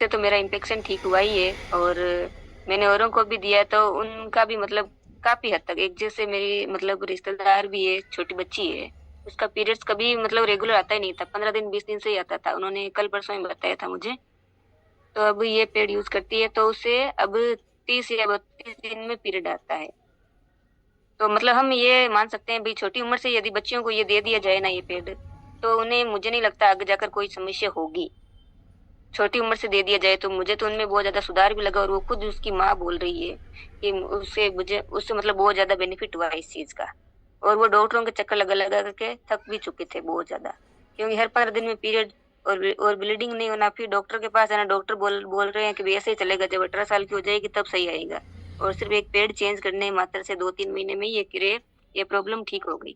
से तो मेरा इन्फेक्शन ठीक हुआ ही है। और मैंने औरों को भी दिया तो उनका भी मतलब काफी हद तक। एक जैसे मेरी मतलब रिश्तेदार भी है, छोटी बच्ची है, उसका पीरियड्स कभी मतलब रेगुलर आता ही नहीं था, 15 दिन 20 दिन से ही आता था। उन्होंने कल परसों ही बताया था मुझे। तो अब ये पेड यूज करती है तो उसे अब 30 या 32 दिन में पीरियड आता है। तो मतलब हम ये मान सकते हैं भाई, छोटी उम्र से यदि बच्चियों को ये दे दिया जाए ना ये पेड, तो उन्हें मुझे नहीं लगता आगे जाकर कोई समस्या होगी। छोटी उम्र से दे दिया जाए तो मुझे तो उनमें बहुत ज्यादा सुधार भी लगा। और वो खुद उसकी माँ बोल रही है कि उससे मुझे उससे मतलब बहुत ज्यादा बेनिफिट हुआ है इस चीज का। और वो डॉक्टरों के चक्कर लगा लगा करके थक भी चुके थे बहुत ज्यादा, क्योंकि हर 15 दिन में पीरियड और ब्लीडिंग नहीं होना। फिर डॉक्टर के पास आना, डॉक्टर बोल बोल रहे हैं कि भी ऐसे ही चलेगा, जब 18 साल की हो जाएगी तब सही आएगा। और सिर्फ एक पेड चेंज करने मात्र से 2-3 महीने में ये प्रॉब्लम ठीक हो गई।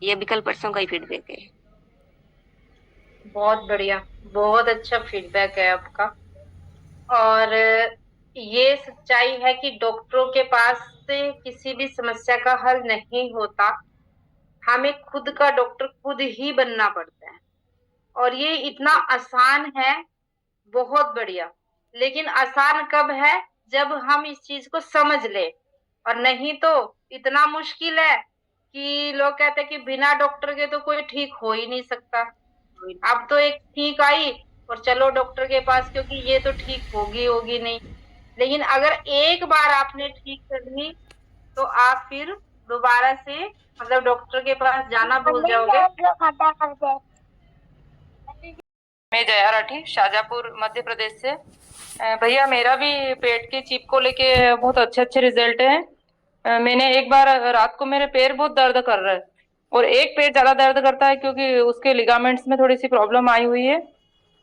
ये अभी कल परसों का ही फीडबैक है। बहुत बढ़िया। बहुत अच्छा फीडबैक है आपका। और ये सच्चाई है कि डॉक्टरों के पास से किसी भी समस्या का हल नहीं होता। हमें खुद का डॉक्टर खुद ही बनना पड़ता है। और ये इतना आसान है। बहुत बढ़िया। लेकिन आसान कब है? जब हम इस चीज को समझ ले। और नहीं तो इतना मुश्किल है कि लोग कहते हैं कि बिना डॉक्टर के तो कोई ठीक हो ही नहीं सकता। अब तो एक ठीक आई और चलो डॉक्टर के पास, क्योंकि ये तो ठीक होगी होगी नहीं। लेकिन अगर एक बार आपने ठीक कर ली तो आप फिर दोबारा से मतलब डॉक्टर के पास जाना भूल जाओगे। मैं जया राठी, शाजापुर मध्य प्रदेश से। भैया मेरा भी पेट के चिप को लेके बहुत अच्छे अच्छे रिजल्ट हैं। मैंने एक बार रात को मेरे पैर बहुत दर्द कर रहे हैं। और एक पैर ज्यादा दर्द करता है क्योंकि उसके लिगामेंट्स में थोड़ी सी प्रॉब्लम आई हुई है।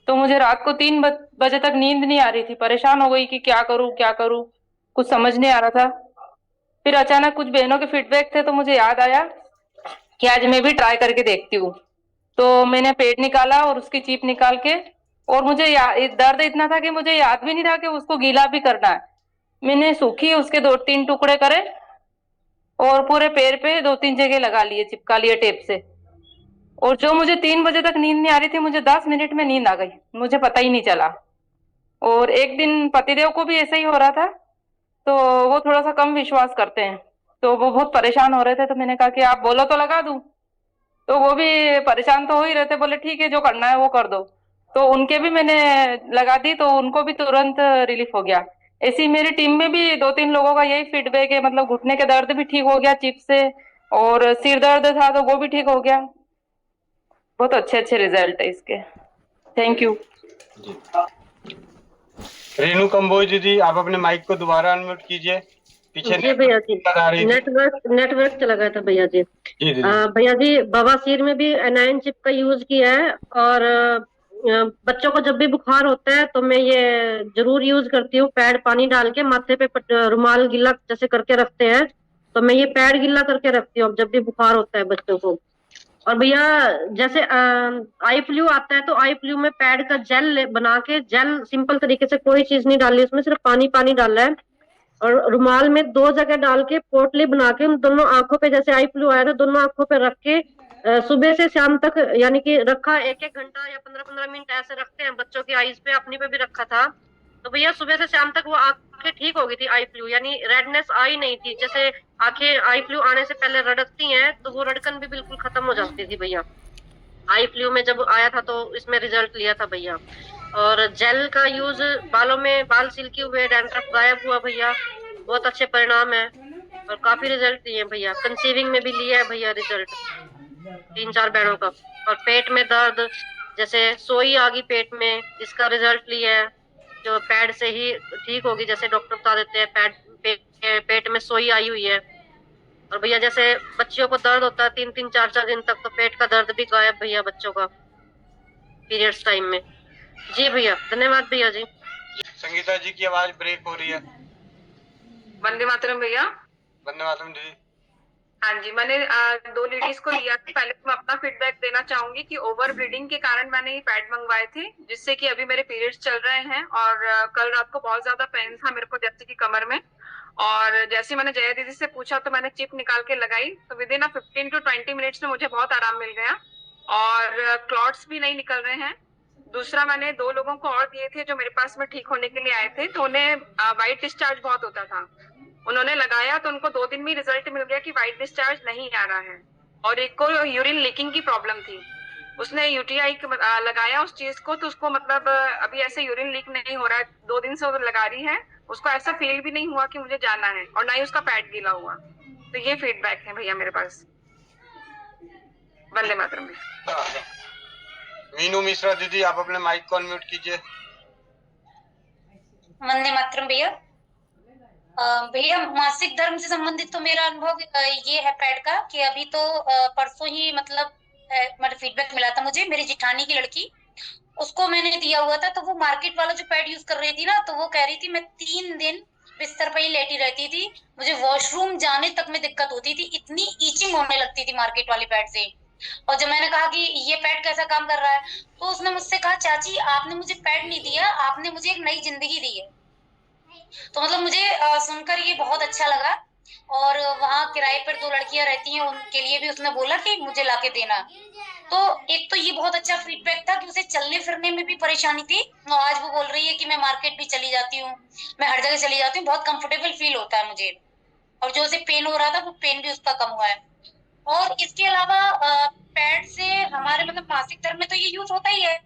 तो मुझे रात को 3 बजे तक नींद नहीं आ रही थी। परेशान हो गई कि क्या करूं क्या करूं, कुछ समझ नहीं आ रहा था। फिर अचानक कुछ बहनों के फीडबैक थे तो मुझे याद आया कि आज मैं भी ट्राई करके देखती हूँ। तो मैंने पेट निकाला और उसकी चीप निकाल के, और मुझे दर्द इतना था कि मुझे याद भी नहीं रहा कि उसको गीला भी करना है। मैंने सूखी उसके 2-3 टुकड़े करे और पूरे पैर पे 2-3 जगह लगा लिए, चिपका लिए टेप से। और जो मुझे 3 बजे तक नींद नहीं आ रही थी, मुझे 10 मिनट में नींद आ गई, मुझे पता ही नहीं चला। और एक दिन पतिदेव को भी ऐसा ही हो रहा था। तो वो थोड़ा सा कम विश्वास करते हैं, तो वो बहुत परेशान हो रहे थे। तो मैंने कहा कि आप बोलो तो लगा दूं। तो वो भी परेशान तो हो ही रहते, बोले ठीक है जो करना है वो कर दो। तो उनके भी मैंने लगा दी तो उनको भी तुरंत रिलीफ हो गया। ऐसी मेरी टीम में भी 2-3 लोगों का यही फीडबैक है, मतलब घुटने के दर्द भी ठीक हो गया चिप से। और सिर दर्द था तो वो भी ठीक हो गया। बहुत अच्छे अच्छे रिजल्ट है इसके। Thank you. जी। रेणु कंबोज दीदी, आप अपने माइक को दोबारा अनम्यूट कीजिए। पीछे जी भैया जी, नेटवर्क आ रही थी। नेटवर्क चला गया था भैया जी। जी दीदी। भैया जी, बवासीर में भी एनाइन चिप का यूज किया है। और बच्चों को जब भी बुखार होता है तो मैं ये जरूर यूज करती हूँ। पैड पानी डाल के माथे पे रुमाल गिल्ला जैसे करके रखते हैं, तो मैं ये पैड गिल्ला करके रखती हूँ अब जब भी बुखार होता है बच्चों को। और भैया जैसे आई फ्लू आता है तो आई फ्लू में पैड का बना के जेल, सिंपल तरीके से कोई चीज नहीं डालनी उसमें, सिर्फ पानी पानी डालना है। और रुमाल में 2 जगह डाल के पोटली बना के उन दोनों आंखों पे, जैसे आई फ्लू आया था दोनों आंखों पे रख के सुबह से शाम तक यानी कि रखा, 1-1 घंटा या 15-15 मिनट ऐसे रखते हैं बच्चों की आईज पे, अपनी पे भी रखा था। तो भैया सुबह से शाम तक वो आंखें ठीक हो गई थी। आई फ्लू यानी रेडनेस आई नहीं थी। जैसे आंखें आई फ्लू आने से पहले रड़कती हैं तो वो रड़कन भी बिल्कुल खत्म हो जाती थी भैया। आई फ्लू में जब आया था तो इसमें रिजल्ट लिया था भैया। और जेल का यूज, बालों में बाल सिल्की हुए, डैंड्रफ गायब हुआ भैया। बहुत अच्छे परिणाम है और काफी रिजल्ट दिए हैं भैया। कंसीविंग में भी लिया है भैया रिजल्ट 3-4 बहनों का। और पेट में दर्द, जैसे सोई आ गई पेट में, इसका रिजल्ट लिया है। जो पैड से ही ठीक होगी, जैसे डॉक्टर बता देते हैं पेट में सोई आई हुई है। और भैया जैसे बच्चियों को दर्द होता है 3-3 4-4 दिन तक, तो पेट का दर्द भी गायब भैया बच्चों का पीरियड्स टाइम में। जी भैया, धन्यवाद भैया जी। संगीता जी की आवाज ब्रेक हो रही है। वंदे मातरम भैया। वंदे मातरम दीदी। हाँ जी, मैंने 2 लेडीज को लिया था। पहले तो मैं अपना फीडबैक देना चाहूंगी कि ओवर ब्लीडिंग के कारण मैंने ये पैड मंगवाए थे, जिससे कि अभी मेरे पीरियड्स चल रहे हैं। और कल रात को बहुत ज्यादा पेन था मेरे को, जैसे कि कमर में। और जैसे मैंने जया दीदी से पूछा तो मैंने चिप निकाल के लगाई, तो विद इन 15 to 20 मिनट्स में मुझे बहुत आराम मिल गया। और क्लॉट्स भी नहीं निकल रहे हैं। दूसरा मैंने 2 लोगों को और दिए थे जो मेरे पास में ठीक होने के लिए आए थे, तो उन्हें वाइट डिस्चार्ज बहुत होता था। उन्होंने लगाया तो उनको 2 दिन में रिजल्ट मिल गया कि वाइट डिस्चार्ज नहीं आ रहा है। और एक को यूरिन लीकिंग की प्रॉब्लम थी, उसने यूटीआई लगाया उस चीज को, तो उसको मतलब अभी ऐसे यूरिन लीक नहीं हो रहा है। 2 दिन से वो लगा रही है, उसको ऐसा फील भी नहीं हुआ कि मुझे जाना है, और ना ही उसका पैड गीला हुआ। तो ये फीडबैक है भैया मेरे पास। वंदे मातरम में। मीनू मिश्रा दीदी, आप अपने माइक को अनम्यूट कीजिए। वंदे मातरम भैया। भैया मासिक धर्म से संबंधित तो मेरा अनुभव ये है पैड का कि अभी तो परसों ही मतलब फीडबैक मिला था मुझे, मेरी जिठानी की लड़की, उसको मैंने दिया हुआ था। तो वो मार्केट वाला जो पैड यूज कर रही थी ना, तो वो कह रही थी मैं 3 दिन बिस्तर पर ही लेटी रहती थी, मुझे वॉशरूम जाने तक में दिक्कत होती थी, इतनी ईचिंग होने लगती थी मार्केट वाले पैड से। और जब मैंने कहा कि ये पैड कैसा काम कर रहा है, तो उसने मुझसे कहा चाची आपने मुझे पैड नहीं दिया, आपने मुझे एक नई जिंदगी दी है। तो मतलब मुझे सुनकर ये बहुत अच्छा लगा। और वहाँ किराए पर 2 लड़कियां रहती हैं, उनके लिए भी उसने बोला कि मुझे लाके देना। तो एक तो ये बहुत अच्छा फीडबैक था कि उसे चलने फिरने में भी परेशानी थी, और आज वो बोल रही है कि मैं मार्केट भी चली जाती हूँ, मैं हर जगह चली जाती हूँ, बहुत कंफर्टेबल फील होता है मुझे। और जो उसे पेन हो रहा था वो पेन भी उसका कम हुआ है। और इसके अलावा पैड से हमारे मतलब मासिक धर्म में तो ये यूज होता ही है।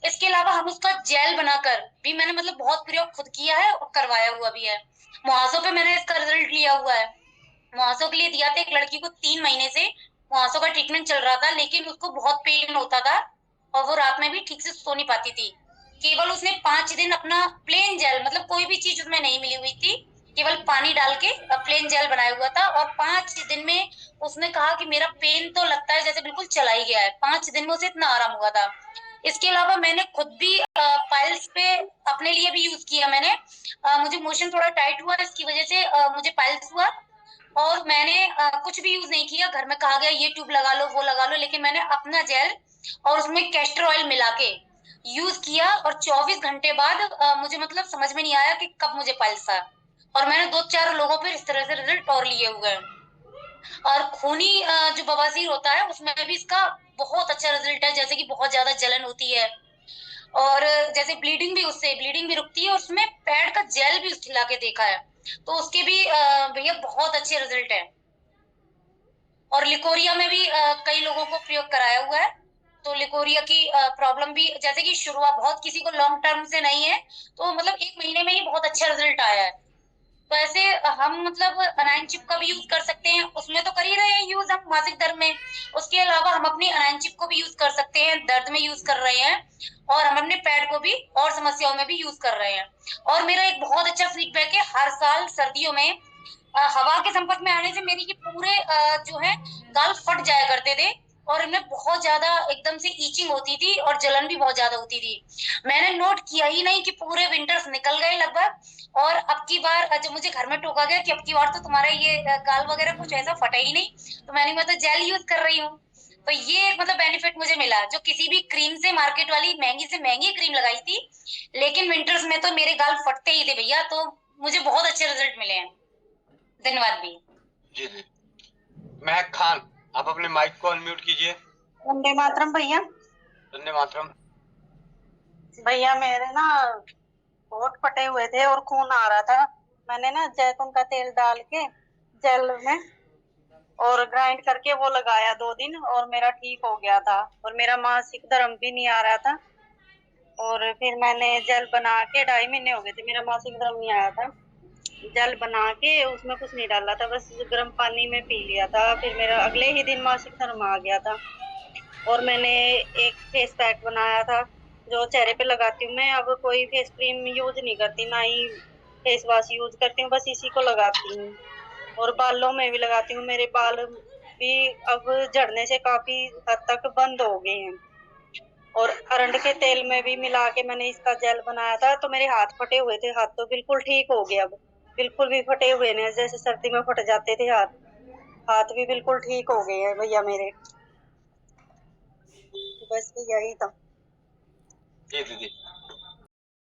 इसके अलावा हम उसका जेल बनाकर भी मैंने मतलब बहुत प्रयोग खुद किया है और करवाया हुआ भी है। मुहासों पे मैंने इसका रिजल्ट लिया हुआ है। मुहासों के लिए दिया था, एक लड़की को 3 महीने से मुहासों का ट्रीटमेंट चल रहा था, लेकिन उसको बहुत पेन होता था और वो रात में भी ठीक से सो नहीं पाती थी। केवल उसने 5 दिन अपना प्लेन जेल, मतलब कोई भी चीज उसमें नहीं मिली हुई थी, केवल पानी डाल के प्लेन जेल बनाया हुआ था, और 5 दिन में उसने कहा कि मेरा पेन तो लगता है जैसे बिल्कुल चला ही गया है। 5 दिन में उसे इतना आराम हुआ था। इसके अलावा मैंने खुद भी पाइल्स पे अपने लिए भी यूज किया। मैंने मुझे मोशन थोड़ा टाइट हुआ, इसकी वजह से मुझे पाइल्स हुआ, और मैंने कुछ भी यूज नहीं किया। घर में कहा गया ये ट्यूब लगा लो वो लगा लो, लेकिन मैंने अपना जेल और उसमें कैस्टर ऑयल मिला के यूज किया, और 24 घंटे बाद मुझे मतलब समझ में नहीं आया कि कब मुझे पाइल्स था। और मैंने 2-4 लोगों पर इस तरह से रिजल्ट और लिए हुए हैं। और खूनी जो बवासीर होता है उसमें भी इसका बहुत अच्छा रिजल्ट है, जैसे कि बहुत ज्यादा जलन होती है, और जैसे ब्लीडिंग भी रुकती है, और उसमें पैड का जेल भी खिला के देखा है, तो उसके भी भैया बहुत अच्छे रिजल्ट है। और लिकोरिया में भी कई लोगों को प्रयोग कराया हुआ है। तो लिकोरिया की प्रॉब्लम भी जैसे कि शुरुआत बहुत किसी को लॉन्ग टर्म से नहीं है, तो मतलब 1 महीने में ही बहुत अच्छा रिजल्ट आया है। तो ऐसे हम मतलब अनायन चिप का भी यूज कर सकते हैं, उसमें तो कर ही रहे हैं यूज हम मासिक धर्म में। उसके अलावा हम अपनी अनायन चिप को भी यूज कर सकते हैं, दर्द में यूज कर रहे हैं, और हम अपने पैड को भी और समस्याओं में भी यूज कर रहे हैं। और मेरा एक बहुत अच्छा फीडबैक है, हर साल सर्दियों में हवा के संपर्क में आने से मेरी ये पूरे जो है गाल फट जाया करते थे, और इनमें बहुत ज्यादा एकदम से ईचिंग होती थी और जलन भी बहुत ज्यादा होती थी। मैंने नोट किया ही नहीं कि पूरे विंटर्स निकल गए लगभग, और अब की बार जब मुझे घर में टोका गया कि अब की बार तो तुम्हारा ये गाल वगैरह कुछ ऐसा फटा ही नहीं, तो मैं तो जेल यूज कर रही हूँ। तो ये एक मतलब बेनिफिट मुझे मिला, जो किसी भी क्रीम से, मार्केट वाली महंगी से महंगी क्रीम लगाई थी, लेकिन विंटर्स में तो मेरे गाल फटते ही थे भैया। तो मुझे बहुत अच्छे रिजल्ट मिले हैं। धन्यवाद भैया। जी जी। महक खान, आप अपने माइक को अनम्यूट कीजिए। वंदे मातरम भैया। वंदे मातरम। भैया मेरे ना होंठ फटे हुए थे और खून आ रहा था, मैंने ना जैतून का तेल डाल के जेल में और ग्राइंड करके वो लगाया 2 दिन, और मेरा ठीक हो गया था, और मेरा मासिक धर्म भी नहीं आ रहा था। और फिर मैंने जेल बना के 2.5 महीने हो गए थे, मेरा मासिक धर्म नहीं आया था। जेल बना के उसमें कुछ नहीं डाला था, बस गर्म पानी में पी लिया था, फिर मेरा अगले ही दिन मासिक धर्म आ गया था। और मैंने एक फेस पैक बनाया था जो चेहरे पे लगाती हूँ मैं। अब कोई फेस क्रीम यूज नहीं करती, ना ही फेस वॉश यूज करती हूँ, बस इसी को लगाती हूँ। और बालों में भी लगाती हूँ, मेरे बाल भी अब झड़ने से काफी हद तक बंद हो गए हैं। और अरंड के तेल में भी मिला के मैंने इसका जेल बनाया था, तो मेरे हाथ फटे हुए थे, हाथ तो बिल्कुल ठीक हो गया, अब बिल्कुल भी फटे हुए नहीं, जैसे सर्दी में फट जाते थे हाथ भी बिल्कुल ठीक हो गए हैं भैया मेरे। बस यही था। जी दीदी।